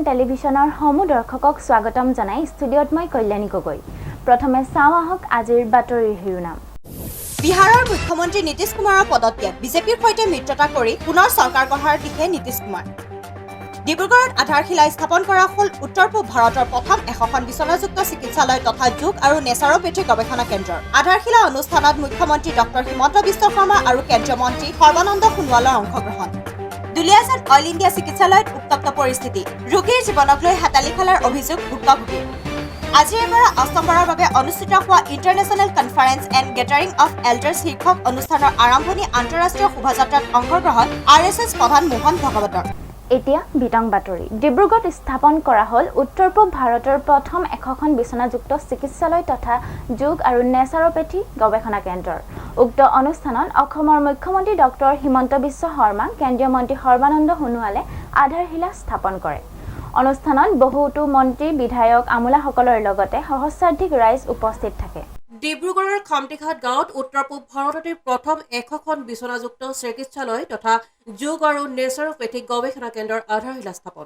টেলিভিছনৰ সমূহ দৰ্শকক স্বাগতম জনাই ষ্টুডিঅ'ত মই কল্যাণী গগৈ। প্ৰথমে চাওঁ আহক আজিৰ বাতৰিৰ শিৰোনাম। বিহাৰৰ মুখ্যমন্ত্ৰী নীতিশ কুমাৰৰ পদত্যাগ, বিজেপিৰ সৈতে মিত্ৰতা কৰি পুনৰ চৰকাৰ গঢ়াৰ দিশে নীতিশ কুমাৰ। ডিব্ৰুগড়ত আধাৰশিলা স্থাপন কৰা হ'ল উত্তৰ পূব ভাৰতৰ প্ৰথম 100খন বিচনাযুক্ত চিকিৎসালয় তথা যোগ আৰু নেচাৰোপেথী গৱেষণা কেন্দ্ৰৰ আধাৰশিলা অনুষ্ঠানত মুখ্যমন্ত্ৰী ডক্টৰ হিমন্ত বিশ্ব শৰ্মা আৰু কেন্দ্ৰীয় মন্ত্ৰী সৰ্বানন্দ সোণোৱালৰ অংশগ্ৰহণ। দুলিয়াজান অইল ইণ্ডিয়া চিকিৎসালয়ত উত্তপ্ত পৰিস্থিতি, ৰোগীৰ জীৱনক লৈ হেতালি খেলাৰ অভিযোগ ভুক্তভোগীৰ। আজিৰে পৰা অষ্টমবাৰৰ বাবে অনুষ্ঠিত হোৱা international conference and gathering of elders শীৰ্ষক অনুষ্ঠানৰ আৰম্ভণি আন্তঃৰাষ্ট্ৰীয় শোভাযাত্ৰাত অংশগ্ৰহণ RSS প্ৰধান মোহন ভাগৱতৰ। এতিয়া বিতং বাতৰি। ডিব্ৰুগড়ত স্থাপন কৰা হ'ল উত্তৰ পূব ভাৰতৰ প্ৰথম 100খন বিচনাযুক্ত চিকিৎসালয় তথা যোগ আৰু নেচাৰোপেথী গৱেষণা কেন্দ্ৰৰ উক্ত অনুষ্ঠানত অসমৰ মুখ্যমন্ত্ৰী ডক্টৰ হিমন্ত বিশ্ব শৰ্মা, কেন্দ্ৰীয় মন্ত্ৰী সৰ্বানন্দ সোণোৱালে আধাৰশিলা স্থাপন কৰে। অনুষ্ঠানত বহুতো মন্ত্ৰী, বিধায়ক, আমোলাসকলৰ লগতে সহস্ৰাধিক ৰাইজ উপস্থিত থাকে। ডিব্ৰুগড়ৰ খামটিঘাট গাঁৱত উত্তৰ পূব ভাৰততে প্ৰথম 100খন বিচনাযুক্ত চিকিৎসালয় তথা যোগ আৰু নেচাৰোপেথিক গৱেষণা কেন্দ্ৰৰ আধাৰশিলা স্থাপন।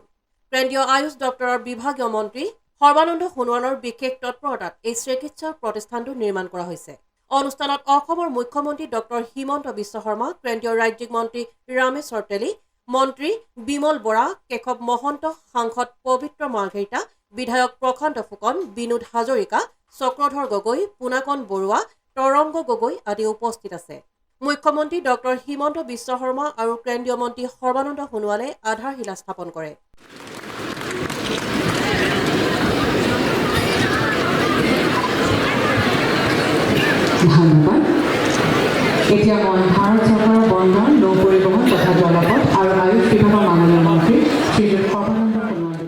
কেন্দ্ৰীয় আয়ুষ দপ্তৰৰ বিভাগীয় মন্ত্ৰী সৰ্বানন্দ সোণোৱালৰ বিশেষ তৎপৰতাত এই চিকিৎসা প্ৰতিষ্ঠানটো নিৰ্মাণ কৰা হৈছে। অনুষ্ঠানত অসমৰ মুখ্যমন্ত্ৰী ডক্টৰ হিমন্ত বিশ্ব শৰ্মা, কেন্দ্ৰীয় ৰাজ্যিক মন্ত্ৰী ৰামেশ্বৰ তেলী, মন্ত্ৰী বিমল বৰা, কেশৱ মহন্ত, সাংসদ পবিত্ৰ মাৰ্ঘেৰিটা, বিধায়ক প্ৰশান্ত ফুকন, বিনোদ হাজৰিকা, চক্ৰধৰ গগৈ, পুনাকন বৰুৱা, তৰংগ গগৈ আদি উপস্থিত আছে। মুখ্যমন্ত্ৰী ডক্টৰ হিমন্ত বিশ্ব শৰ্মা আৰু কেন্দ্ৰীয় মন্ত্ৰী সৰ্বানন্দ সোণোৱালে আধাৰশিলা স্থাপন কৰে। ধন্যবাদ। এতিয়া মই ভাৰত চৰকাৰৰ বন্দৰ, নৌ পৰিবহণ তথা জলপথ আৰু আয়ুষ বিভাগৰ মাননীয় মন্ত্ৰী শ্ৰীযুত সৰ্বানন্দ সোণোৱাল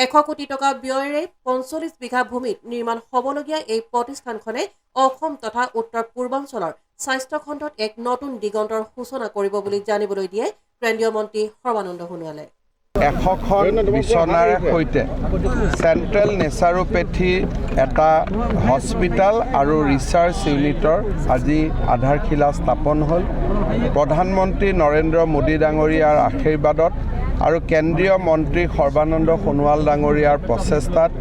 100 কোটি টকা ব্যয়েৰে 45 বিঘা ভূমিত নিৰ্মাণ হ'বলগীয়া এই প্ৰতিষ্ঠানখনে অসম তথা উত্তৰ পূৰ্বাঞ্চলৰ স্বাস্থ্য খণ্ডত এক নতুন দিগন্তৰ সূচনা কৰিব বুলি জানিবলৈ দিয়ে কেন্দ্ৰীয় মন্ত্ৰী সৰ্বানন্দ সোণোৱালে। 100খন বিচনাৰ সৈতে চেণ্ট্ৰেল নেচাৰোপেথি এটা হস্পিটেল আৰু ৰিচাৰ্চ ইউনিটৰ আজি আধাৰশিলা স্থাপন হ'ল। প্ৰধানমন্ত্ৰী নৰেন্দ্ৰ মোদী ডাঙৰীয়াৰ আশীৰ্বাদত আৰু কেন্দ্ৰীয় মন্ত্ৰী সৰ্বানন্দ সোণোৱাল ডাঙৰীয়াৰ প্ৰচেষ্টাত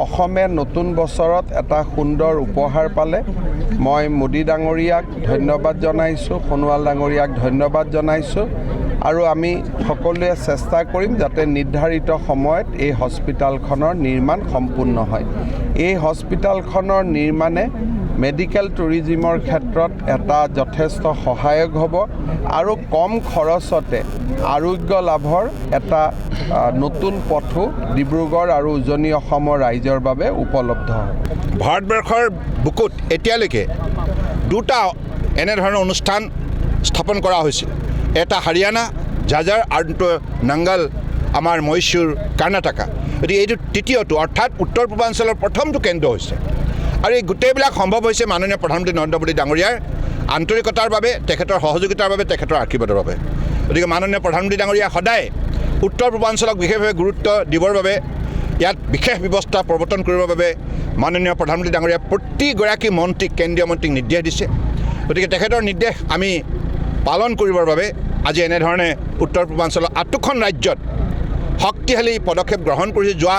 অসমে নতুন বছৰত এটা সুন্দৰ উপহাৰ পালে। মই মোদী ডাঙৰীয়াক ধন্যবাদ জনাইছোঁ, সোণোৱাল ডাঙৰীয়াক ধন্যবাদ জনাইছোঁ আৰু আমি সকলোৱে চেষ্টা কৰিম যাতে নিৰ্ধাৰিত সময়ত এই হস্পিটেলখনৰ নিৰ্মাণ সম্পূৰ্ণ হয়। এই হস্পিটেলখনৰ নিৰ্মাণে মেডিকেল টুৰিজিমৰ ক্ষেত্ৰত এটা যথেষ্ট সহায়ক হ'ব আৰু কম খৰচতে আৰোগ্য লাভৰ এটা নতুন পথো ডিব্ৰুগড় আৰু উজনি অসমৰ ৰাইজৰ বাবে উপলব্ধ হ'ব। ভাৰতবৰ্ষৰ বুকুত এতিয়ালৈকে দুটা এনেধৰণৰ অনুষ্ঠান স্থাপন কৰা হৈছিল। এটা হাৰিয়ানা জাজাৰ আৰু নাংগাল আমাৰ মহীশূৰ কৰ্ণাটকা। গতিকে এইটো তৃতীয়টো অৰ্থাৎ উত্তৰ পূৰ্বাঞ্চলৰ প্ৰথমটো কেন্দ্ৰ হৈছে আৰু এই গোটেইবিলাক সম্ভৱ হৈছে মাননীয় প্ৰধানমন্ত্ৰী নৰেন্দ্ৰ মোদী ডাঙৰীয়াৰ আন্তৰিকতাৰ বাবে, তেখেতৰ সহযোগিতাৰ বাবে, তেখেতৰ আশীৰ্বাদৰ বাবে। গতিকে মাননীয় প্ৰধানমন্ত্ৰী ডাঙৰীয়া সদায় উত্তৰ পূৰ্বাঞ্চলক বিশেষভাৱে গুৰুত্ব দিবৰ বাবে, ইয়াত বিশেষ ব্যৱস্থা প্ৰৱৰ্তন কৰিবৰ বাবে মাননীয় প্ৰধানমন্ত্ৰী ডাঙৰীয়া প্ৰতিগৰাকী মন্ত্ৰীক, কেন্দ্ৰীয় মন্ত্ৰীক নিৰ্দেশ দিছে। গতিকে তেখেতৰ নিৰ্দেশ আমি পালন কৰিবৰ বাবে আজি এনেধৰণে উত্তৰ পূৰ্বাঞ্চলৰ 8খন ৰাজ্যত শক্তিশালী পদক্ষেপ গ্ৰহণ কৰিছে। যোৱা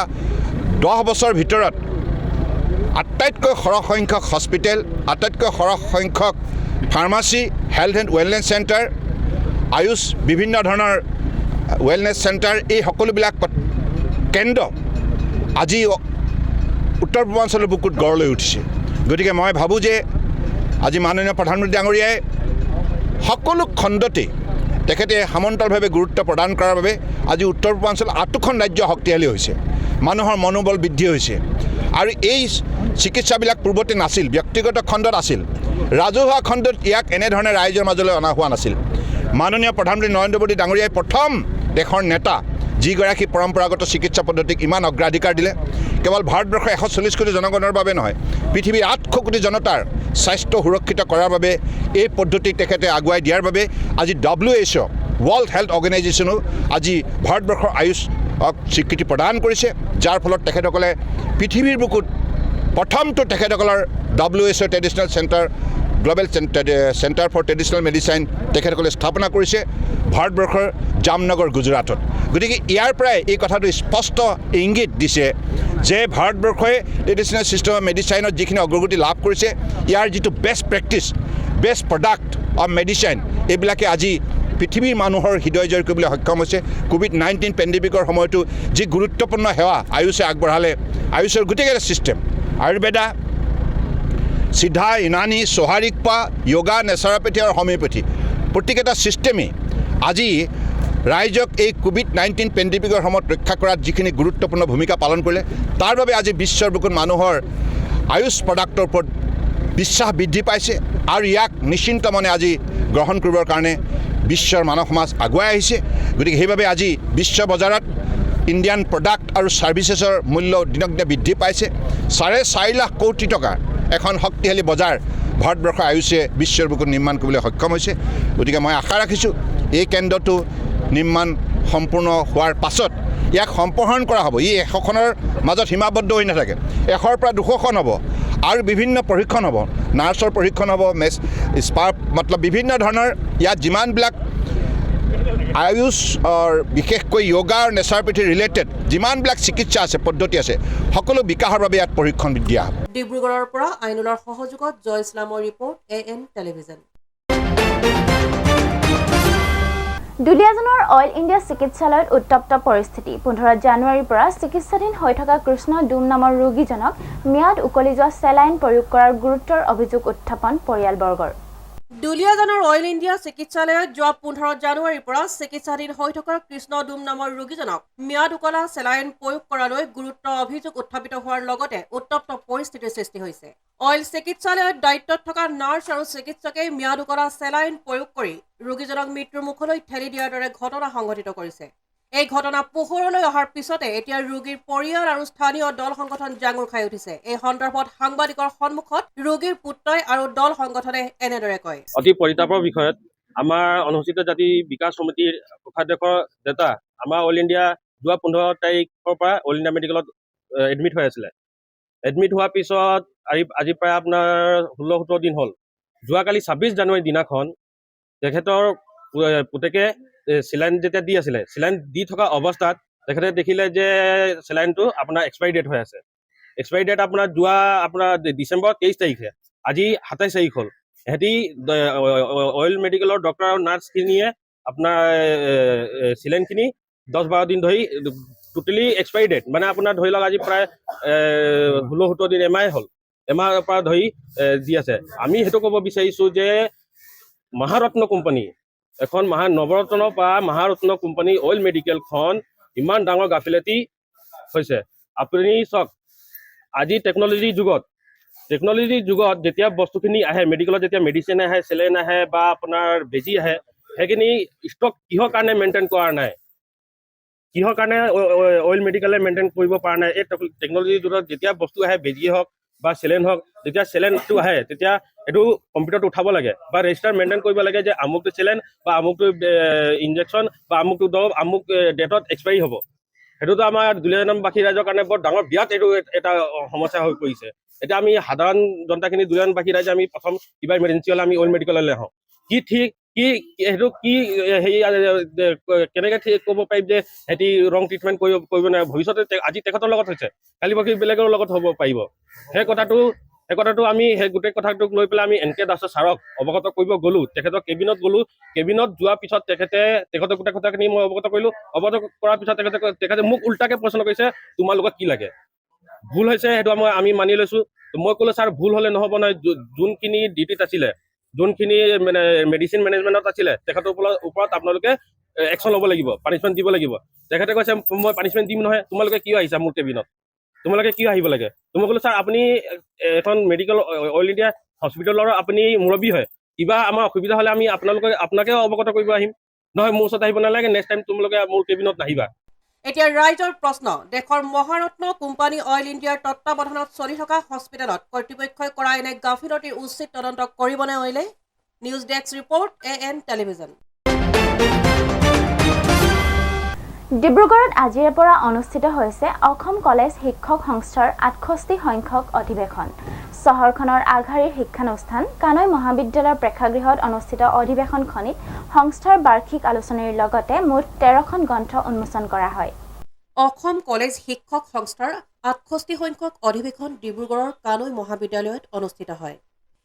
10 বছৰ ভিতৰত আটাইতকৈ সৰহ সংখ্যক হস্পিটেল, আটাইতকৈ সৰহ সংখ্যক pharmacy, health and wellness centre, Ayush বিভিন্ন ধৰণৰ ৱেলনেছ চেণ্টাৰ, এই সকলোবিলাক কেন্দ্ৰ আজি উত্তৰ পূৰ্বাঞ্চলৰ বুকুত গঢ় লৈ উঠিছে। গতিকে মই ভাবোঁ যে আজি মাননীয় প্ৰধানমন্ত্ৰী ডাঙৰীয়াই সকলো খণ্ডতেই তেখেতে সমান্তৰালভাৱে গুৰুত্ব প্ৰদান কৰাৰ বাবে আজি উত্তৰ পূৰ্বাঞ্চলৰ 8খন ৰাজ্য শক্তিশালী হৈছে, মানুহৰ মনোবল বৃদ্ধি হৈছে। আৰু এই চিকিৎসাবিলাক পূৰ্বতে নাছিল, ব্যক্তিগত খণ্ডত আছিল, ৰাজহুৱা খণ্ডত ইয়াক এনেধৰণে ৰাইজৰ মাজলৈ অনা হোৱা নাছিল। মাননীয় প্ৰধানমন্ত্ৰী নৰেন্দ্ৰ মোদী ডাঙৰীয়াই প্ৰথম দেশৰ নেতা যিগৰাকী পৰম্পৰাগত চিকিৎসা পদ্ধতিক ইমান অগ্ৰাধিকাৰ দিলে। কেৱল ভাৰতবৰ্ষৰ 140 কোটি জনগণৰ বাবে নহয়, পৃথিৱীৰ 800 কোটি জনতাৰ স্বাস্থ্য সুৰক্ষিত কৰাৰ বাবে এই পদ্ধতিক তেখেতে আগুৱাই দিয়াৰ বাবে আজি WHO ৱৰ্ল্ড হেল্থ অৰ্গেনাইজেশ্যনেও আজি ভাৰতবৰ্ষৰ আয়ুষক স্বীকৃতি প্ৰদান কৰিছে, যাৰ ফলত তেখেতসকলে পৃথিৱীৰ বুকুত প্ৰথমটো তেখেতসকলৰ WHO traditional centre global centre for traditional medicine তেখেতসকলে স্থাপনা কৰিছে ভাৰতবৰ্ষৰ জামনগৰ গুজৰাটত। গতিকে ইয়াৰ পৰাই এই কথাটো স্পষ্ট ইংগিত দিছে যে ভাৰতবৰ্ষই ট্ৰেডিশ্যনেল ছিষ্টেম অফ মেডিচাইনত যিখিনি অগ্ৰগতি লাভ কৰিছে, ইয়াৰ যিটো best practice, best product of medicine, এইবিলাকে আজি পৃথিৱীৰ মানুহৰ হৃদয় জয় কৰিবলৈ সক্ষম হৈছে। কোভিড-19 পেণ্ডেমিকৰ সময়তো যি গুৰুত্বপূৰ্ণ সেৱা আয়ুষে আগবঢ়ালে, আয়ুষৰ গোটেইকেইটা ছিষ্টেম, আয়ুৰ্বেদা, সিদ্ধা, ইউনানী, সোহাৰিকপা, য়োগা, নেচাৰোপেথি আৰু হোমিওপেথি, প্ৰত্যেকটা ছিষ্টেমেই আজি ৰাইজক এই কোভিড-19 পেণ্ডেমিকৰ সময়ত ৰক্ষা কৰাত যিখিনি গুৰুত্বপূৰ্ণ ভূমিকা পালন কৰিলে, তাৰ বাবে আজি বিশ্বৰ বুকুত মানুহৰ আয়ুষ প্ৰডাক্টৰ ওপৰত বিশ্বাস বৃদ্ধি পাইছে আৰু ইয়াক নিশ্চিন্ত মনে আজি গ্ৰহণ কৰিবৰ কাৰণে বিশ্বৰ মানৱ সমাজ আগুৱাই আহিছে। গতিকে সেইবাবে আজি বিশ্ব বজাৰত ইণ্ডিয়ান প্ৰডাক্ট আৰু ছাৰ্ভিচেছৰ মূল্য দিনক দিনে বৃদ্ধি পাইছে। 4.5 লাখ কোটি টকাৰ এখন শক্তিশালী বজাৰ ভাৰতবৰ্ষৰ আয়ুষে বিশ্বৰ বুকুত নিৰ্মাণ কৰিবলৈ সক্ষম হৈছে। গতিকে মই আশা ৰাখিছোঁ এই কেন্দ্ৰটো নিৰ্মাণ সম্পূৰ্ণ হোৱাৰ পাছত ইয়াক সম্প্ৰসাৰণ কৰা হ'ব। ই 100খনৰ মাজত সীমাবদ্ধ হৈ নাথাকে, 100ৰ পৰা 200খন হ'ব আৰু বিভিন্ন প্ৰশিক্ষণ হ'ব, নাৰ্ছৰ প্ৰশিক্ষণ হ'ব, স্পা মতলব বিভিন্ন ধৰণৰ ইয়াত যিমানবিলাক আয়ুষ বিশেষকৈ য়োগা আৰু নেচাৰোপেথি ৰিলেটেড যিমানবিলাক চিকিৎসা আছে, পদ্ধতি আছে, সকলো বিকাশৰ বাবে ইয়াত প্ৰশিক্ষণ দিয়া হ'ব। ডিব্ৰুগড়ৰ পৰা আইনুলৰ সহযোগত জয় ইছলামৰ ৰিপৰ্ট AN টেলিভিজন। দুলীয়াজানৰ অইল ইণ্ডিয়া চিকিৎসালয়ত উত্তপ্ত পৰিস্থিতি। 15 জানুৱাৰীৰ পৰা চিকিৎসাধীন হৈ থকা কৃষ্ণ ডুম নামৰ ৰোগীজনক ম্যাদ উকলি যোৱা চেলাইন প্ৰয়োগ কৰাৰ গুৰুতৰ অভিযোগ উত্থাপন পৰিয়ালবৰ্গৰ। দুলীয়াজানৰ অইল ইণ্ডিয়া চিকিৎসালয়ত যোৱা 15 জানুৱাৰীৰ পৰা চিকিৎসাধীন হৈ থকা কৃষ্ণ ডুম নামৰ ৰোগীজনক ম্যাদ উকলা চেলাইন প্ৰয়োগ কৰালৈ গুৰুতৰ অভিযোগ উত্থাপিত হোৱাৰ লগতে উত্তপ্ত পৰিস্থিতিৰ সৃষ্টি হৈছে। অইল চিকিৎসালয়ত দায়িত্বত থকা নাৰ্ছ আৰু চিকিৎসকে ম্যাদ উকলা চেলাইন প্ৰয়োগ কৰি ৰোগীজনক মৃত্যুৰ মুখলৈ ঠেলি দিয়াৰ দৰে ঘটনা সংঘটিত কৰিছে। এই ঘটনা পোহৰলৈ অহাৰ পিছতে এতিয়া ৰোগীৰ পৰিয়াল আৰু স্থানীয় দল সংগঠন জাঙুৰ খাই উঠিছে। এই সন্দৰ্ভত সাংবাদিকৰ সন্মুখত ৰোগীৰ পুত্ৰই আৰু দল সংগঠনে এনেদৰে কয়। অতি পৰিতাপৰ বিষয়ত আমাৰ অনুসূচিত জাতি বিকাশ সমিতিৰ কোষাধ্যক্ষৰ নেতা আমাৰ অল ইণ্ডিয়া যোৱা 15 তাৰিখৰ পৰা অল ইণ্ডিয়া মেডিকেলত এডমিট হৈ আছিলে। এডমিট হোৱাৰ পিছত আজি প্ৰায় আপোনাৰ 16-17 দিন হ'ল। যোৱাকালি 26 জানুৱাৰী দিনাখন তেখেতৰ পুতেকে চেলাইন যেতিয়া দি আছিলে, চেলাইন দি থকা অৱস্থাত তেখেতে দেখিলে যে চেলাইনটো আপোনাৰ এক্সপাইৰী ডেট হৈ আছে। এক্সপাইৰী ডেট আপোনাৰ যোৱা আপোনাৰ ডিচেম্বৰ 23 তাৰিখে, আজি 27 তাৰিখ হ'ল। সিহঁতি অইল মেডিকেলৰ ডক্টৰ আৰু নাৰ্ছখিনিয়ে আপোনাৰ চেলাইনখিনি 10-12 দিন ধৰি টোটেলি এক্সপাইৰী ডেট, মানে আপোনাৰ ধৰি লওক আজি প্ৰায় 16-17 দিন এমাহ হ'ল, এমাহৰ পৰা ধৰি দি আছে। আমি সেইটো ক'ব বিচাৰিছোঁ যে মহাৰত্ন কোম্পানী এখন নৱৰত্নৰ পৰা মহাৰত্ন কোম্পানী অইল মেডিকেলখন ইমান ডাঙৰ গাফিলতি হৈছে। আপুনি চাওক, আজি টেকন'লজিৰ যুগত যেতিয়া বস্তুখিনি আহে মেডিকেলত, যেতিয়া মেডিচিন আহে, চেলেন আহে বা আপোনাৰ বেজি আহে, সেইখিনি ষ্টক কিহৰ কাৰণে মেইনটেইন কৰা নাই, কিহৰ কাৰণে অইল মেডিকেলে মেইনটেইন কৰিব পৰা নাই। এই টেকন'লজিৰ যুগত যেতিয়া বস্তু আহে, বেজি হওক বা চেলেন হওক, যেতিয়া চেলেনটো আহে তেতিয়া এইটো কম্পিউটাৰত উঠাব লাগে বা ৰেজিষ্টাৰ মেইনটেইন কৰিব লাগে যে আমুকটো চেলেন বা আমুকটো ইনজেকশ্যন বা আমুকটো দৰৱ আমুক ডেটত এক্সপাইৰী হ'ব। সেইটোতো আমাৰ দুলীয়াজানবাসী ৰাইজৰ কাৰণে বৰ ডাঙৰ বিৰাট এইটো এটা সমস্যা হৈ পৰিছে। এতিয়া আমি সাধাৰণ জনতাখিনি দুলীয়াজানবাসী ৰাইজে আমি প্ৰথম কিবা ইমাৰ্জেঞ্চি হ'লে আমি অইল মেডিকেললৈ আহোঁ। সেইটো কি হেৰি কেনেকৈ ঠিক ক'ব পাৰিম যে সিহঁতি ৰং ট্ৰিটমেণ্ট কৰিব নোৱাৰে। ভৱিষ্যতে আজি তেখেতৰ লগত হৈছে, কালি বাকী বেলেগৰ লগত হ'ব পাৰিব। সেই কথাটো আমি সেই গোটেই কথাটোক লৈ পেলাই আমি NK দাস ছাৰক অৱগত কৰিব গ'লোঁ। তেখেতৰ কেবিনত গ'লোঁ। কেবিনত যোৱাৰ পিছত তেখেতৰ গোটেই কথাখিনি মই অৱগত কৰিলোঁ। অৱগত কৰাৰ পিছত তেখেতে মোক উল্টাকৈ প্ৰশ্ন কৰিছে, তোমালোকক কি লাগে? ভুল হৈছে সেইটো আমি মানি লৈছোঁ। মই ক'লোঁ, ছাৰ ভুল হ'লে নহ'ব নহয়। যোনখিনি ডিউটিত আছিলে, যোনখিনি মানে মেডিচিন মেনেজমেণ্টত আছিলে, তেখেতৰ ওপৰত আপোনালোকে একশ্যন ল'ব লাগিব, পানিছমেণ্ট দিব লাগিব। তেখেতে কৈছে, মই পানিছমেণ্ট দিম নহয়, তোমালোকে কিয় আহিছা মোৰ কেবিনত, তোমালোকে কিয় আহিব লাগে? মই ক'লোঁ, ছাৰ আপুনি এখন মেডিকেল অইল ইণ্ডিয়া হস্পিটেলৰ আপুনি মুৰব্বী হয়, কিবা আমাৰ অসুবিধা হ'লে আমি আপোনাকে অৱগত কৰিব আহিম, নহয় মোৰ ওচৰত আহিব নালাগে। নেক্সট টাইম তোমালোকে মোৰ কেবিনত নাহিবা। এতিয়া ৰাইজৰ প্ৰশ্ন, দেশৰ মহাৰত্ন কোম্পানী অইল ইণ্ডিয়াৰ তত্বাৱধানত চলি থকা হস্পিটেলত কৰ্তৃপক্ষই কৰা এনে গাফিলতিৰ উচিত তদন্ত কৰিবনে অইলে? News desk report AN television. ডিব্ৰুগড়ত আজিৰে পৰা অনুষ্ঠিত হৈছে অসম কলেজ শিক্ষক সংস্থাৰ 68 সংখ্যক অধিৱেশন। চহৰখনৰ আগশাৰীৰ শিক্ষানুষ্ঠান কানৈ মহাবিদ্যালয়ৰ প্ৰেক্ষাগৃহত অনুষ্ঠিত অধিৱেশনখনিত সংস্থাৰ বাৰ্ষিক আলোচনীৰ লগতে মুঠ 13খন গ্ৰন্থ উন্মোচন কৰা হয়। অসম কলেজ শিক্ষক সংস্থাৰ 68 সংখ্যক অধিৱেশন ডিব্ৰুগড়ৰ কানৈ মহাবিদ্যালয়ত অনুষ্ঠিত হয়।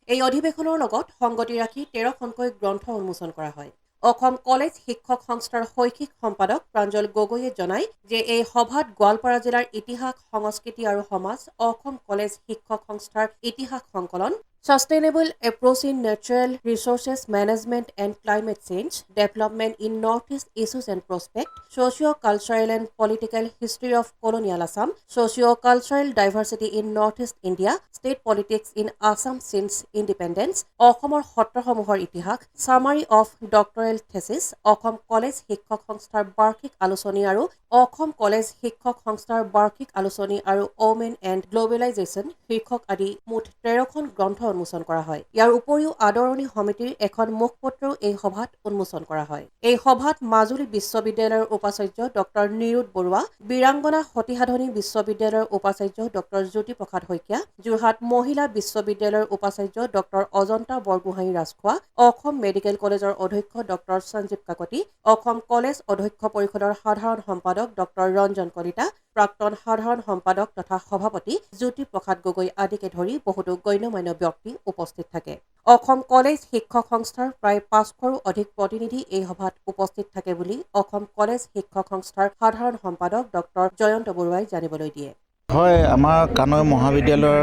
এই অধিৱেশনৰ লগত সংগতি ৰাখি 13খনকৈ গ্ৰন্থ উন্মোচন কৰা হয়। অসম কলেজ শিক্ষক সংস্থাৰ শৈক্ষিক সম্পাদক প্ৰাঞ্জল গগৈয়ে জনায় যে এই সভাত গোৱালপাৰা জিলাৰ ইতিহাস, সংস্কৃতি আৰু সমাজ, অসম কলেজ শিক্ষক সংস্থাৰ ইতিহাস সংকলন, Sustainable Approach in Natural Resources Management and Climate Change, Development in Northeast Issues and Prospect, Socio-Cultural and Political History of Colonial Assam, Socio-Cultural Diversity in Northeast India, State Politics in Assam Since Independence, অসমৰ সত্ৰসমূহৰ ইতিহাস, Summary of Doctoral Thesis, Assam college শিক্ষক সংস্থাৰ বাৰ্ষিক আলোচনী আৰু Assam college শিক্ষক সংস্থাৰ বাৰ্ষিক আলোচনী আৰু Women and Globalization শীৰ্ষক আদি মুঠ 13খন গ্ৰন্থ উন্মোচন কৰা হয়। ইয়াৰ উপৰিও আদৰণি সমিতিৰ এখন মুখপত্ৰও এই সভাত উন্মোচন কৰা হয়। এই সভাত মাজুলী বিশ্ববিদ্যালয়ৰ উপাচাৰ্য ডক্টৰ নিৰুদ বৰুৱা, বীৰাংগনা সতীসাধনী বিশ্ববিদ্যালয়ৰ উপাচাৰ্য ডক্টৰ জ্যোতিপ্ৰসাদ শইকীয়া, যোৰহাট মহিলা বিশ্ববিদ্যালয়ৰ উপাচাৰ্য ডক্টৰ অজন্তা বৰগোহাঁই ৰাজখোৱা, অসম মেডিকেল কলেজৰ অধ্যক্ষ ডক্টৰ সঞ্জীৱ কাকতি, অসম কলেজ অধ্যক্ষ পৰিষদৰ সাধাৰণ সম্পাদক ডক্টৰ ৰঞ্জন কলিতা, প্ৰাক্তন সাধাৰণ সম্পাদক তথা সভাপতি জ্যোতিপ্ৰসাদ গগৈ আদিকে ধৰি বহুতো গণ্যমান্য ব্যক্তি উপস্থিত থাকে। অসম কলেজ শিক্ষক সংস্থাৰ প্ৰায় 500ৰো অধিক প্ৰতিনিধি এই সভাত উপস্থিত থাকে বুলি অসম কলেজ শিক্ষক সংস্থাৰ সাধাৰণ সম্পাদক ডক্টৰ জয়ন্ত বৰুৱাই জানিবলৈ দিয়ে। হয়, আমাৰ কানৈ মহাবিদ্যালয়ৰ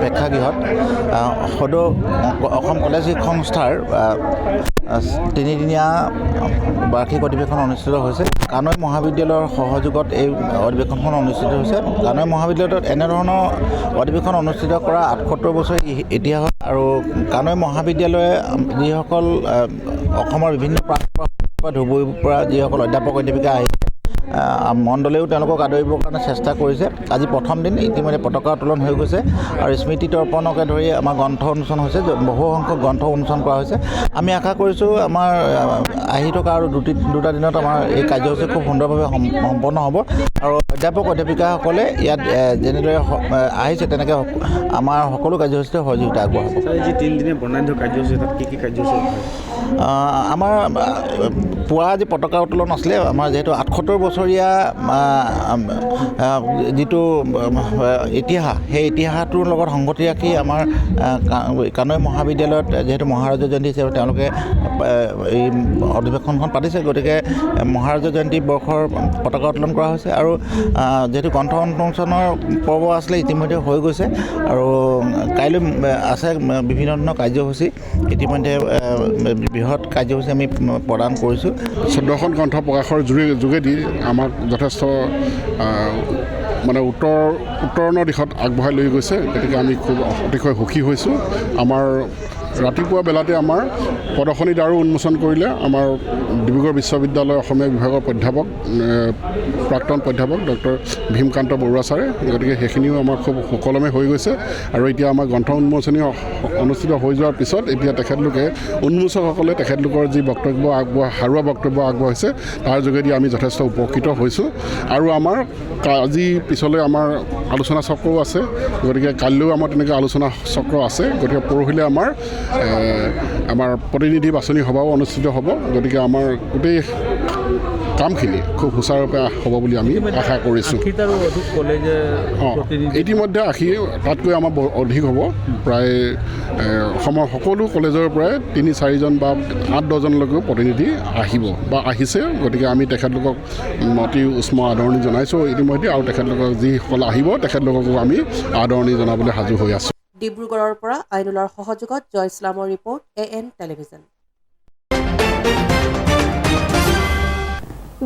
প্ৰেক্ষাগৃহত সদৌ অসম কলেজ শিক্ষক সংস্থাৰ তিনিদিনীয়া বাৰ্ষিক অধিৱেশন অনুষ্ঠিত হৈছে। কানৈ মহাবিদ্যালয়ৰ সহযোগত এই অধিৱেশনখন অনুষ্ঠিত হৈছে। কানৈ মহাবিদ্যালয়ত এনেধৰণৰ অধিৱেশন অনুষ্ঠিত কৰা 78 বছৰ ইতিহাস আৰু কানৈ মহাবিদ্যালয়ে যিসকল অসমৰ বিভিন্ন প্ৰান্তৰ পৰা ধুবুৰীৰ পৰা যিসকল অধ্যাপক অধ্যাপিকা আহিছে, মণ্ডলেও তেওঁলোকক আদৰিবৰ কাৰণে চেষ্টা কৰিছে। আজি প্ৰথম দিন, ইতিমধ্যে পতাকা উত্তোলন হৈ গৈছে আৰু স্মৃতি তৰ্পণকে ধৰি আমাৰ গ্ৰন্থ উন্মোচন হৈছে, বহু সংখ্যক গ্ৰন্থ উন্মোচন কৰা হৈছে। আমি আশা কৰিছোঁ আমাৰ আহি থকা আৰু দুটা দিনত আমাৰ এই কাৰ্যসূচী খুব সুন্দৰভাৱে সম্পন্ন হ'ব আৰু অধ্যাপক অধ্যাপিকাসকলে ইয়াত যেনেদৰে আহিছে তেনেকৈ আমাৰ সকলো কাৰ্যসূচীতে সহযোগিতা আগবঢ়াব। যি তিনিদিনীয়া বৰ্ণাঢ্য কাৰ্যসূচী, তাত কি কাৰ্যসূচী? আমাৰ পুৱা আজি পতাকা উত্তোলন আছিলে। আমাৰ যিহেতু 78 বছৰীয়া যিটো ইতিহাস, সেই ইতিহাসটোৰ লগত সংগতি ৰাখি আমাৰ কানৈ মহাবিদ্যালয়ত যিহেতু মহাৰাজা জয়ন্তী হিচাপে তেওঁলোকে এই অধিৱেশনখন পাতিছে, গতিকে মহাৰাজা জয়ন্তী বৰ্ষৰ পতাকা উত্তোলন কৰা হৈছে আৰু যিহেতু গ্ৰন্থ উন্মোচনৰ পৰ্ব আছিলে ইতিমধ্যে হৈ গৈছে আৰু কাইলৈ আছে বিভিন্ন ধৰণৰ কাৰ্যসূচী। ইতিমধ্যে বৃহৎ কাৰ্যসূচী আমি প্ৰদান কৰিছোঁ। 14খন গ্ৰন্থ প্ৰকাশৰ যোগেদি আমাক যথেষ্ট মানে উত্তৰণৰ দিশত আগবঢ়াই লৈ গৈছে। গতিকে আমি খুব অতিশয় সুখী হৈছোঁ। আমাৰ ৰাতিপুৱা বেলাতে আমাৰ প্ৰদৰ্শনীত আৰু উন্মোচন কৰিলে আমাৰ ডিব্ৰুগড় বিশ্ববিদ্যালয়ৰ অসমীয়া বিভাগৰ প্ৰাক্তন প্ৰাধ্যাপক ডক্টৰ ভীমকান্ত বৰুৱা ছাৰে। গতিকে সেইখিনিও আমাৰ খুব সুকলমে হৈ গৈছে আৰু এতিয়া আমাৰ গ্ৰন্থ উন্মোচনী অনুষ্ঠিত হৈ যোৱাৰ পিছত এতিয়া তেখেতলোকে উন্মোচকসকলে তেখেতলোকৰ যি বক্তব্য সাৰুৱা বক্তব্য আগবঢ়াইছে তাৰ যোগেদি আমি যথেষ্ট উপকৃত হৈছোঁ আৰু আমাৰ আজি পিছলৈ আমাৰ আলোচনা চক্ৰও আছে। গতিকে কাইলৈও আমাৰ তেনেকৈ আলোচনা চক্ৰ আছে। গতিকে পৰহিলৈ আমাৰ প্ৰতিনিধি বাছনি সভাও অনুষ্ঠিত হ'ব। গতিকে আমাৰ গোটেই কামখিনি খুব সুচাৰুৰূপে হ'ব বুলি আমি আশা কৰিছোঁ। ইতিমধ্যে 80 তাতকৈ আমাৰ অধিক হ'ব। প্ৰায় অসমৰ সকলো কলেজৰ পৰাই 3-4জন বা 8-10জনলৈকেও প্ৰতিনিধি আহিব বা আহিছে। গতিকে আমি তেখেতলোকক অতি উষ্ম আদৰণি জনাইছোঁ ইতিমধ্যে আৰু তেখেতলোকক যিসকল আহিব তেখেতলোককো আমি আদৰণি জনাবলৈ সাজু হৈ আছোঁ। ডিব্ৰুগড়ৰ পৰা আইনুলৰ সহযোগত জয় ইছলামৰ ৰিপৰ্ট, AN টেলিভিজন।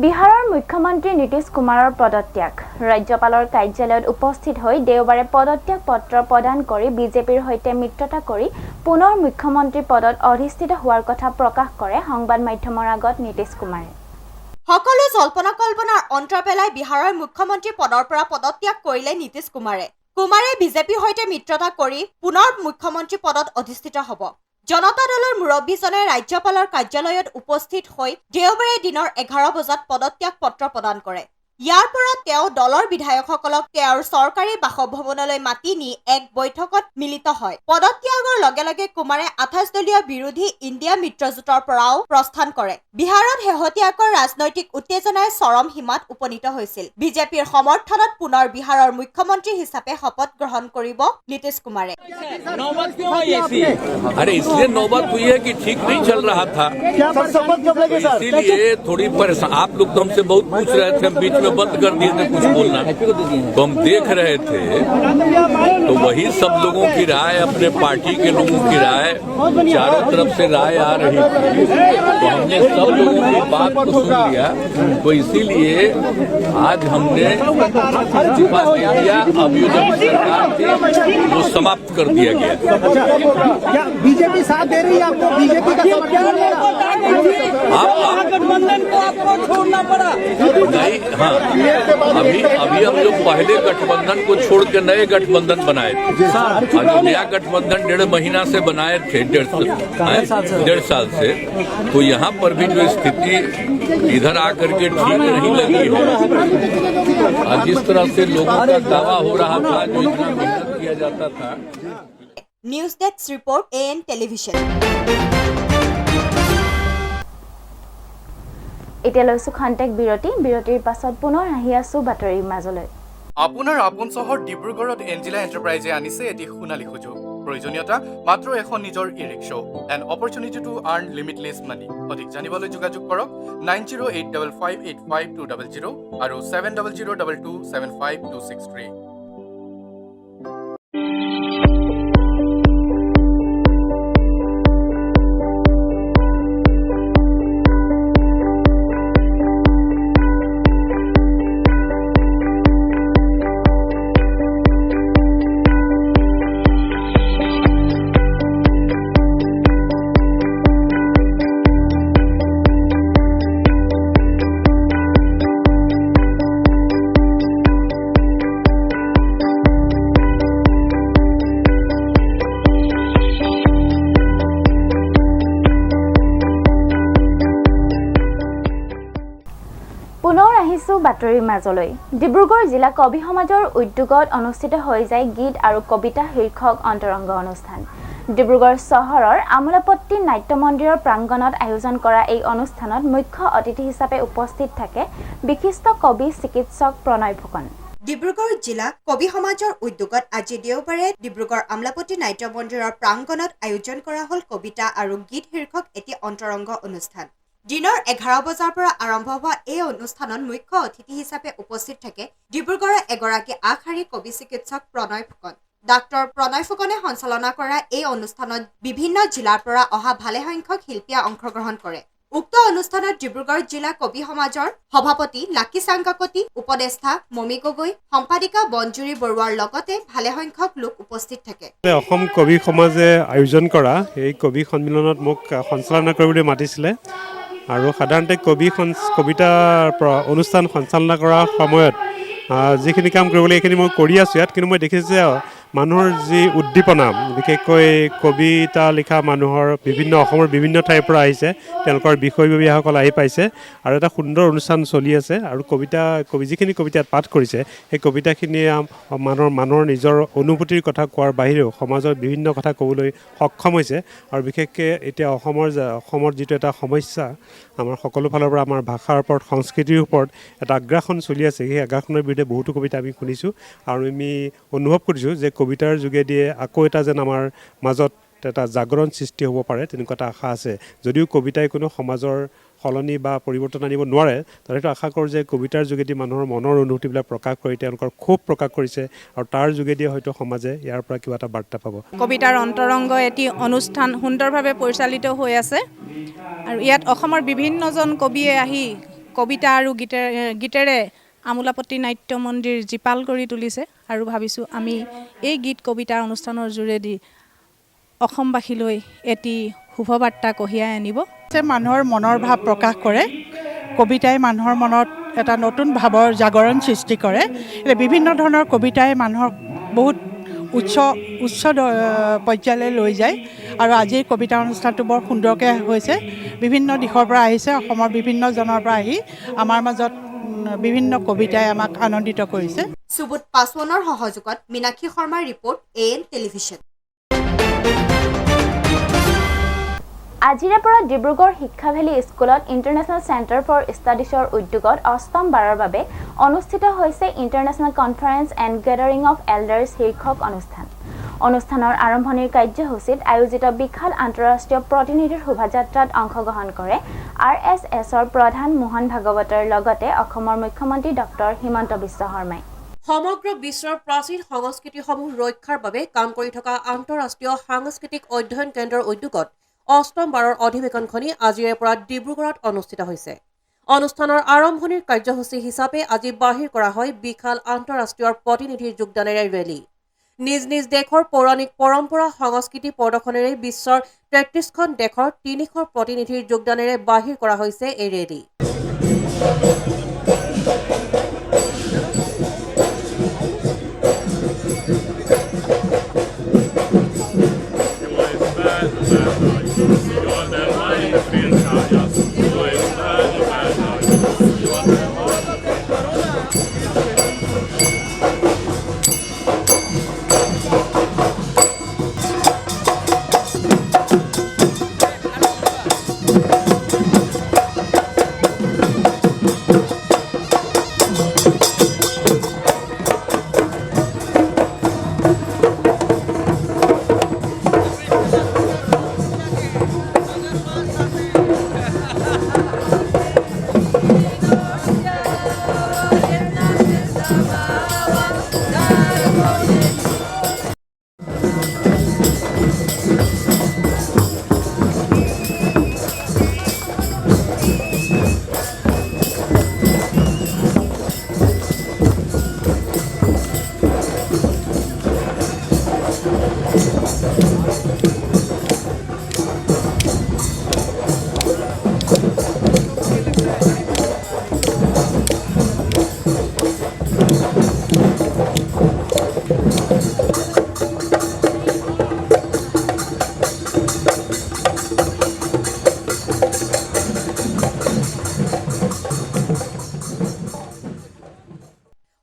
বিহাৰৰ মুখ্যমন্ত্ৰী নীতিশ কুমাৰৰ পদত্যাগ। ৰাজ্যপালৰ কাৰ্যালয়ত উপস্থিত হৈ দেওবাৰে পদত্যাগ পত্ৰ প্ৰদান কৰি বিজেপিৰ সৈতে মিত্ৰতা কৰি পুনৰ মুখ্যমন্ত্ৰী পদত অধিষ্ঠিত হোৱাৰ কথা প্ৰকাশ কৰে সংবাদ মাধ্যমৰ আগত নীতিশ কুমাৰে। সকলো জল্পনা কল্পনাৰ অন্ত পেলাই বিহাৰৰ মুখ্যমন্ত্ৰী পদৰ পৰা পদত্যাগ কৰিলে নীতিশ কুমাৰে। কুমাৰে বিজেপিৰ সৈতে মিত্ৰতা কৰি পুনৰ মুখ্যমন্ত্ৰী পদত অধিষ্ঠিত হ'ব। জনতা দলৰ মুৰব্বীজনে ৰাজ্যপালৰ কাৰ্যালয়ত উপস্থিত হৈ দেওবাৰে দিনৰ 11 বজাত পদত্যাগ পত্ৰ প্ৰদান কৰে। ইয়াৰ পৰা তেওঁ দলৰ বিধায়কসকলক তেওঁৰ চৰকাৰী বাসভৱনলৈ মাতি নি এক বৈঠকত মিলিত হয়। পদত্যাগৰ লগে লগে কুমাৰে 28 দলীয় বিৰোধী ইণ্ডিয়া মিত্ৰজোঁটৰ পৰাও প্ৰস্থান কৰে। বিহাৰত শেহতীয়াকৈ ৰাজনৈতিক উত্তেজনাই চৰম সীমাত উপনীত হৈছিল। বিজেপিৰ সমৰ্থনত পুনৰ বিহাৰৰ মুখ্যমন্ত্ৰী হিচাপে শপত গ্ৰহণ কৰিব নীতিশ কুমাৰে। अरे इसलिए नौबत हुई है कि ठीक नहीं चल रहा था, इसीलिए थोड़ी परेशान। आप लोग तो हमसे बहुत पूछ रहे थे, बीच में बंद कर दिए थे कुछ बोलना, तो हम देख रहे थे। तो वही सब लोगों की राय, अपने पार्टी के लोगों की राय, चारों तरफ से राय आ रही थी, तो हमने सब लोगों की बात को सुन लिया। तो इसीलिए आज हमने इस्तीफा दे दिया। अब ये जब सरकार थी वो समाप्त कर दिया गया। क्या बीजेपी साथ दे रही है आपको? बीजेपी का गठबंधन को आपको छोड़ना पड़ा? नहीं, हाँ, अभी हम लोग पहले गठबंधन को छोड़ के नए गठबंधन बनाए थे। और जो नया गठबंधन 1.5 महीना से बनाए थे, 1.5 साल से, तो यहाँ पर भी जो स्थिति इधर आकर के ठीक नहीं लगी है। और जिस तरह से लोगों का दावा हो रहा था, जो इतना मेहनत किया जाता था। News desk report AN television. এতিয়া লৈছো খন্তেক বিৰতিৰ পাছত পুনৰ আহি আছো বাতৰিৰ মাজলৈ। আপোনাৰ আপোন চহৰ ডিব্ৰুগড়ত এঞ্জেলা এণ্টাৰপ্ৰাইজে আনিছে এটি সোণালী সুযোগ। প্ৰয়োজনীয়তা মাত্ৰ এখন নিজৰ e rickshaw and opportunity to earn limitless money. অধিক জানিবলৈ যোগাযোগ কৰক 9085585200 আৰু 7002275263। পুনৰ আহিছো বাতৰিৰ মাজলৈ। ডিব্ৰুগড় জিলা কবি সমাজৰ উদ্যোগত অনুষ্ঠিত হৈ যায় গীত আৰু কবিতা শীৰ্ষক অন্তৰংগ অনুষ্ঠান। ডিব্ৰুগড় চহৰৰ আমোলাপট্টি নাট্য মন্দিৰৰ প্ৰাংগণত আয়োজন কৰা এই অনুষ্ঠানত মুখ্য অতিথি হিচাপে উপস্থিত থাকে বিশিষ্ট কবি চিকিৎসক প্ৰণয় ফুকন। ডিব্ৰুগড় জিলা কবি সমাজৰ উদ্যোগত আজি দেওবাৰে ডিব্ৰুগড় আমোলাপট্টি নাট্য মন্দিৰৰ প্ৰাংগণত আয়োজন কৰা হ'ল কবিতা আৰু গীত শীৰ্ষক এটি অন্তৰংগ অনুষ্ঠান। দিনৰ 11 বজাৰ পৰা আৰম্ভ হোৱা এই অনুষ্ঠানত মুখ্য অতিথি হিচাপে উপস্থিত থাকে ডিব্ৰুগড়ৰ এগৰাকী আগশাৰীৰ কবি চিকিৎসক প্ৰণয় ফুকন। ডাক্তৰ প্ৰণয় ফুকনে সঞ্চালনা কৰা এই অনুষ্ঠানত বিভিন্ন জিলাৰ পৰা অহা ভালেসংখ্যক শিল্পীয়ে অংশগ্ৰহণ কৰে। উক্ত অনুষ্ঠানত ডিব্ৰুগড় জিলা কবি সমাজৰ সভাপতি লাকি চাংকাকতি, উপদেষ্টা মমি গগৈ, সম্পাদিকা বনজুৰি বৰুৱাৰ লগতে ভালেসংখ্যক লোক উপস্থিত থাকে। অসম কবি সমাজে আয়োজন কৰা এই কবি সন্মিলনত মোক সঞ্চালনা কৰিবলৈ মাতিছিলে আৰু সাধাৰণতে কবিতাৰ অনুষ্ঠান সঞ্চালনা কৰাৰ সময়ত যিখিনি কাম কৰিব লাগে এইখিনি মই কৰি আছোঁ ইয়াত। কিন্তু মই দেখিছোঁ যে মানুহৰ যি উদ্দীপনা, বিশেষকৈ কবিতা লিখা মানুহৰ অসমৰ বিভিন্ন ঠাইৰ পৰা আহিছে, তেওঁলোকৰ বিষয়ববীয়াসকল আহি পাইছে আৰু এটা সুন্দৰ অনুষ্ঠান চলি আছে। আৰু যিখিনি কবিতাত পাঠ কৰিছে সেই কবিতাখিনিয়ে মানুহৰ নিজৰ অনুভূতিৰ কথা কোৱাৰ বাহিৰেও সমাজৰ বিভিন্ন কথা ক'বলৈ সক্ষম হৈছে। আৰু বিশেষকৈ এতিয়া অসমৰ যিটো এটা সমস্যা, আমাৰ সকলো ফালৰ পৰা আমাৰ ভাষাৰ ওপৰত, সংস্কৃতিৰ ওপৰত এটা আগ্ৰাসন চলি আছে। সেই আগ্ৰাসনৰ বিৰুদ্ধে বহুতো কবিতা আমি শুনিছোঁ আৰু আমি অনুভৱ কৰিছোঁ যে কবিতাৰ যোগেদিয়ে আকৌ এটা যেন আমাৰ মাজত এটা জাগৰণ সৃষ্টি হ'ব পাৰে, তেনেকুৱা এটা আশা আছে। যদিও কবিতাই কোনো সমাজৰ সলনি বা পৰিৱৰ্তন আনিব নোৱাৰে, তথাপিতো আশা কৰোঁ যে কবিতাৰ যোগেদি মানুহৰ মনৰ অনুভূতিবিলাক প্ৰকাশ কৰি তেওঁলোকৰ ক্ষোভ প্ৰকাশ কৰিছে আৰু তাৰ যোগেদিয়ে হয়তো সমাজে ইয়াৰ পৰা কিবা এটা বাৰ্তা পাব। কবিতাৰ অন্তৰংগ এটি অনুষ্ঠান সুন্দৰভাৱে পৰিচালিত হৈ আছে আৰু ইয়াত অসমৰ বিভিন্নজন কবিয়ে আহি কবিতা আৰু গীতেৰে আমোলাপট্টি নাট্য মন্দিৰ জীপাল কৰি তুলিছে আৰু ভাবিছোঁ আমি এই গীত কবিতাৰ অনুষ্ঠানৰ যোগেদি অসমবাসীলৈ এটি শুভবাৰ্তা কঢ়িয়াই আনিব। মানুহৰ মনৰ ভাৱ প্ৰকাশ কৰে, কবিতাই মানুহৰ মনত এটা নতুন ভাৱৰ জাগৰণ সৃষ্টি কৰে। বিভিন্ন ধৰণৰ কবিতাই মানুহক বহুত উচ্চ পৰ্যায়লৈ লৈ যায় আৰু আজিৰ কবিতা অনুষ্ঠানটো বৰ সুন্দৰকৈ হৈছে। বিভিন্ন দিশৰ পৰা আহিছে, অসমৰ বিভিন্ন জনৰ পৰা আহি আমাৰ মাজত বিভিন্ন কবিতাই আমাক আনন্দিত কৰিছে। সুবোধ পাছৱানৰ সহযোগত মীনাক্ষী শৰ্মাৰ ৰিপৰ্ট AN টেলিভিছন। আজিৰে পৰা ডিব্ৰুগড় শিক্ষা ভেলী স্কুলত ইণ্টাৰনেশ্যনেল চেণ্টাৰ ফৰ ষ্টাডিজৰ উদ্যোগত অষ্টম বাৰৰ বাবে অনুষ্ঠিত হৈছে international conference and gathering of elders শীৰ্ষক অনুষ্ঠান। অনুষ্ঠানৰ আৰম্ভণিৰ কাৰ্যসূচীত আয়োজিত বিশাল আন্তঃৰাষ্ট্ৰীয় প্ৰতিনিধিৰ শোভাযাত্ৰাত অংশগ্ৰহণ কৰে RSSৰ প্ৰধান মোহন ভাগৱতৰ লগতে অসমৰ মুখ্যমন্ত্ৰী ডক্টৰ হিমন্ত বিশ্ব শৰ্মাই। সমগ্ৰ বিশ্বৰ প্ৰাচীন সংস্কৃতিসমূহ ৰক্ষাৰ বাবে কাম কৰি থকা আন্তঃৰাষ্ট্ৰীয় সাংস্কৃতিক অধ্যয়ন কেন্দ্ৰৰ উদ্যোগত অষ্টম বাৰৰ অধিৱেশনখনি আজিৰে পৰা ডিব্ৰুগড়ত অনুষ্ঠিত হৈছে। অনুষ্ঠানৰ আৰম্ভণিৰ কাৰ্যসূচী হিচাপে আজি বাহিৰ কৰা হয় বিশাল আন্তঃৰাষ্ট্ৰীয় প্ৰতিনিধিৰ যোগদানেৰে ৰেলী। নিজ নিজ দেশৰ পৌৰাণিক পৰম্পৰা সংস্কৃতি প্ৰদৰ্শনেৰে বিশ্বৰ ৩৩খন দেশৰ ৩০০ প্ৰতিনিধিৰ যোগদানেৰে বাহিৰ কৰা হৈছে এই ৰেলী।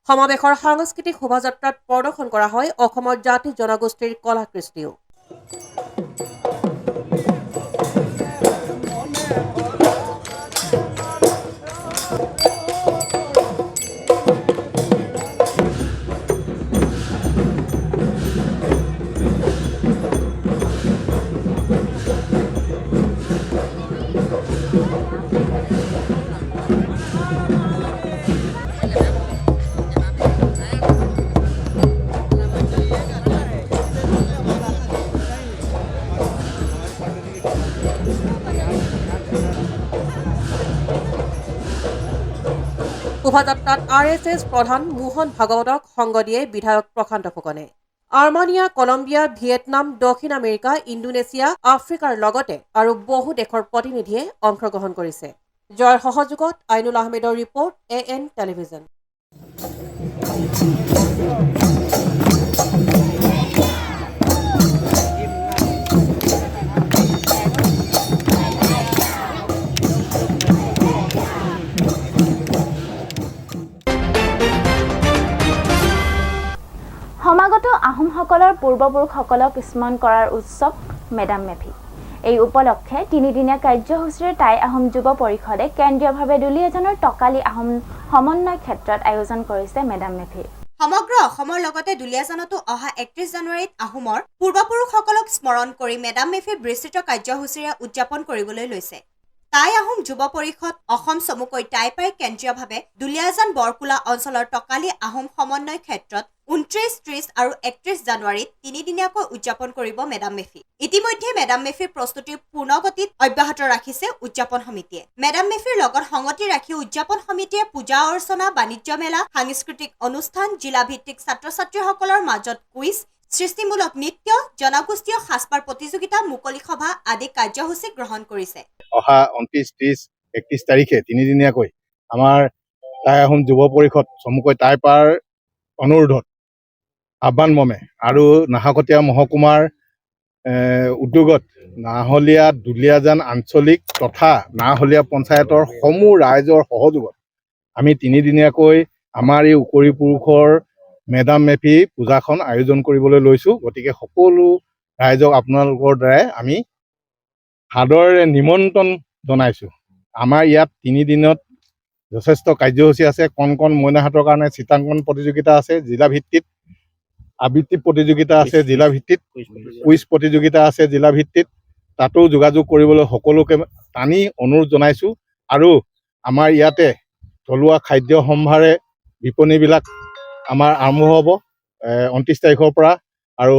সমাৱেশৰ সাংস্কৃতিক শোভাযাত্ৰাত প্ৰদৰ্শন কৰা হয় অসমৰ জাতি জনগোষ্ঠীৰ কলা কৃষ্টিও। শোভাযাত্ৰাত RSS প্ৰধান মোহন ভাগৱতক সংগ দিয়ে বিধায়ক প্ৰশান্ত ফুকনে। আৰ্মেনিয়া, কলম্বিয়া, ভিয়েটনাম, দক্ষিণ আমেৰিকা, ইণ্ডোনেছিয়া, আফ্ৰিকাৰ লগতে আৰু বহু দেশৰ প্ৰতিনিধিয়ে অংশগ্ৰহণ কৰিছে। জয়ৰ সহযোগত আইনুল আহমেদৰ ৰিপৰ্ট AN টেলিভিছন। সমাগত আহোমসকলৰ পূৰ্বপুৰুষসকলক স্মৰণ কৰাৰ উৎসৱ মেডাম মেফি। এই উপলক্ষে তিনিদিনীয়া কাৰ্যসূচীৰে টাই আহোম যুৱ পৰিষদে কেন্দ্ৰীয়ভাৱে দুলীয়াজানৰ টকালী আহোম সমন্বয় ক্ষেত্ৰত আয়োজন কৰিছে মেডাম মেফি। সমগ্ৰ অসমৰ লগতে দুলীয়াজানতো অহা ৩১ জানুৱাৰীত আহোমৰ পূৰ্বপুৰুষসকলক স্মৰণ কৰি মেডাম মেফি বিস্তৃত কাৰ্যসূচীৰে উদযাপন কৰিবলৈ লৈছে। টাই আহোম যুৱ পৰিষদ অসম চমুকৈ টাইপাই কেন্দ্ৰীয়ভাৱে দুলীয়াজান বৰকোলা অঞ্চলৰ টকালী আহোম সমন্বয় ক্ষেত্ৰত ২৯, ৩০ আৰু ৩১ জানুৱাৰীত তিনিদিনীয়াকৈ উদযাপন কৰিব মেডাম মেফি। ইতিমধ্যে মেডাম মেফিৰ প্ৰস্তুতি পূৰ্ণগতিত অব্যাহত ৰাখিছে উদযাপন সমিতিয়ে। মেডাম মেফিৰ লগত সংগতি ৰাখি উদযাপন সমিতিয়ে পূজা অৰ্চনা, বাণিজ্য মেলা, সাংস্কৃতিক অনুষ্ঠান, জিলাভিত্তিক ছাত্ৰ ছাত্ৰীসকলৰ মাজত কুইজ, সৃষ্টিমূলক নৃত্য, জনগোষ্ঠীয় সাজপাৰ প্ৰতিযোগিতা, মুকলি সভা আদি কাৰ্যসূচী গ্ৰহণ কৰিছে। অহা ২৯, ৩০, ৩১ তাৰিখে তিনিদিনীয়াকৈ আমাৰ টাই আহোম যুৱ পৰিষদ চমুকৈ টাইপাৰ অনুৰোধত আহ্বান মৰ্মে আৰু নাহকটীয়া মহকুমাৰ উদ্যোগত নাহলীয়া দুলীয়াজান আঞ্চলিক তথা নাহলীয়া পঞ্চায়তৰ সমূহ ৰাইজৰ সহযোগত আমি 3 দিনীয়াকৈ আমাৰ এই উপৰি পুৰুষৰ মেডাম মেফি পূজাখন আয়োজন কৰিবলৈ লৈছোঁ। গতিকে সকলো ৰাইজক আপোনালোকৰ দ্বাৰাই আমি সাদৰেৰে নিমন্ত্ৰণ জনাইছোঁ। আমাৰ ইয়াত 3 দিনত যথেষ্ট কাৰ্যসূচী আছে। কণ মইনাহাটৰ কাৰণে চিত্ৰাংকন প্ৰতিযোগিতা আছে, জিলা ভিত্তিত আবৃত্তি প্ৰতিযোগিতা আছে, জিলা ভিত্তিত কুইজ প্ৰতিযোগিতা আছে, জিলা ভিত্তিত তাতো যোগাযোগ কৰিবলৈ সকলোকে টানি অনুৰোধ জনাইছোঁ। আৰু আমাৰ ইয়াতে থলুৱা খাদ্য সম্ভাৰে বিপণীবিলাক আমাৰ আৰম্ভ হ'ব 29 তাৰিখৰ পৰা আৰু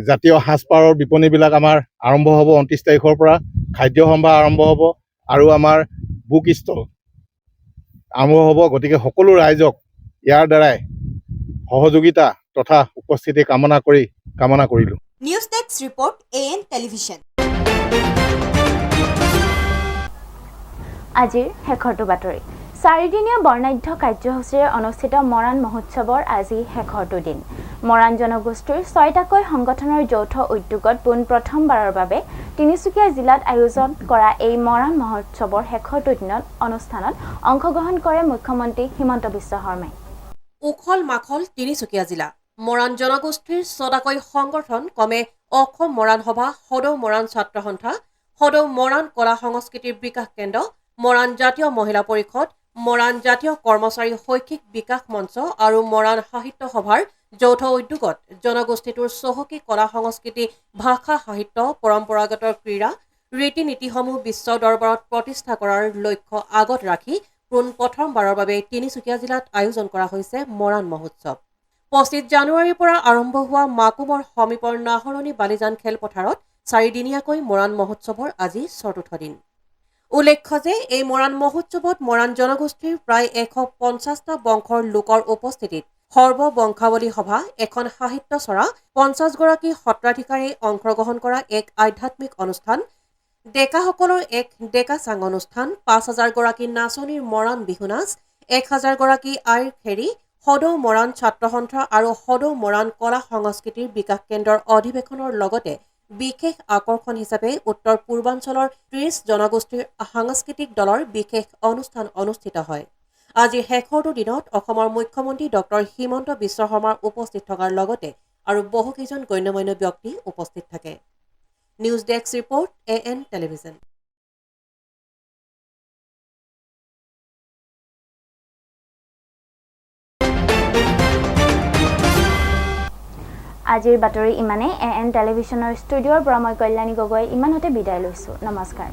জাতীয় সাজপাৰৰ বিপণীবিলাক আমাৰ আৰম্ভ হ'ব 29 তাৰিখৰ পৰা। খাদ্য সম্ভাৰ আৰম্ভ হ'ব আৰু আমাৰ বুক ষ্টল আৰম্ভ হ'ব। গতিকে সকলো ৰাইজক ইয়াৰ দ্বাৰাই সহযোগিতা তথা উপস্থিতি কামনা কৰিলোঁ। News desk report AN television. আজিৰ শেষৰটো বাতৰি। 4দিনীয়া বৰ্ণাঢ্য কাৰ্যসূচীৰে অনুষ্ঠিত মৰাণ মহোৎসৱৰ আজি শেষৰটো দিন। মৰাণ জনগোষ্ঠীৰ 6টাকৈ সংগঠনৰ যৌথ উদ্যোগত প্ৰথমবাৰৰ বাবে তিনিচুকীয়া জিলাত আয়োজন কৰা এই মৰাণ মহোৎসৱৰ শেষৰটো দিনত অনুষ্ঠানত অংশগ্ৰহণ কৰে মুখ্যমন্ত্ৰী হিমন্ত বিশ্ব শৰ্মাই। উখল মাখল তিনিচুকীয়া জিলা। মৰাণ জনগোষ্ঠীৰ 6টাকৈ সংগঠন ক্ৰমে অসম মৰাণ সভা, সদৌ মৰাণ ছাত্ৰ সন্থা, সদৌ মৰাণ কলা সংস্কৃতিৰ বিকাশ কেন্দ্ৰ, মৰাণ জাতীয় মহিলা পৰিষদ, মৰাণ জাতীয় কৰ্মচাৰী শৈক্ষিক বিকাশ মঞ্চ আৰু মৰাণ সাহিত্য সভাৰ যৌথ উদ্যোগত জনগোষ্ঠীটোৰ চহকী কলা সংস্কৃতি, ভাষা সাহিত্য, পৰম্পৰাগত ক্ৰীড়া, ৰীতি নীতিসমূহ বিশ্ব দৰবাৰত প্ৰতিষ্ঠা কৰাৰ লক্ষ্য আগত ৰাখি প্ৰথমবাৰৰ বাবে তিনিচুকীয়া জিলাত আয়োজন কৰা হৈছে মৰাণ মহোৎসৱ। 25 জানুৱাৰীৰ পৰা আৰম্ভ হোৱা মাকুমৰ সমীপৰ নাহৰণি বালিজান খেলপথাৰত 4দিনীয়াকৈ মৰাণ মহোৎসৱৰ আজি 4ৰ্থ দিন। উল্লেখ্য যে এই মৰাণ মহোৎসৱত মৰাণ জনগোষ্ঠীৰ প্ৰায় 150টা বংশৰ লোকৰ উপস্থিতিত সৰ্ববংশাৱলী সভা, এখন সাহিত্য চৰা, 50গৰাকী সত্ৰাধিকাৰীয়ে অংশগ্ৰহণ কৰা এক আধ্যাত্মিক অনুষ্ঠান, ডেকাসকলৰ এক ডেকা চাং অনুষ্ঠান, 5000গৰাকী নাচনীৰ মৰাণ বিহু নাচ, 1000গৰাকী আইৰ খেৰী, সদৌ মৰাণ ছাত্ৰ সন্থা আৰু সদৌ মৰাণ কলা সংস্কৃতিৰ বিকাশ কেন্দ্ৰৰ অধিৱেশনৰ লগতে বিশেষ আকৰ্ষণ হিচাপে উত্তৰ পূৰ্বাঞ্চলৰ 30 জনগোষ্ঠীৰ সাংস্কৃতিক দলৰ বিশেষ অনুষ্ঠান অনুষ্ঠিত হয়। আজিৰ শেষৰটো দিনত অসমৰ মুখ্যমন্ত্ৰী ডক্টৰ হিমন্ত বিশ্ব শৰ্মাৰ উপস্থিত থকাৰ লগতে আৰু বহুকেইজন গণ্যমান্য ব্যক্তি উপস্থিত থাকে। News desk report AN television. আজিৰ বাতৰি ইমানেই। AN টেলিভিছনৰ ষ্টুডিঅ'ৰ পৰা মই কল্যাণী গগৈ ইমানতে বিদায় লৈছোঁ। নমস্কাৰ।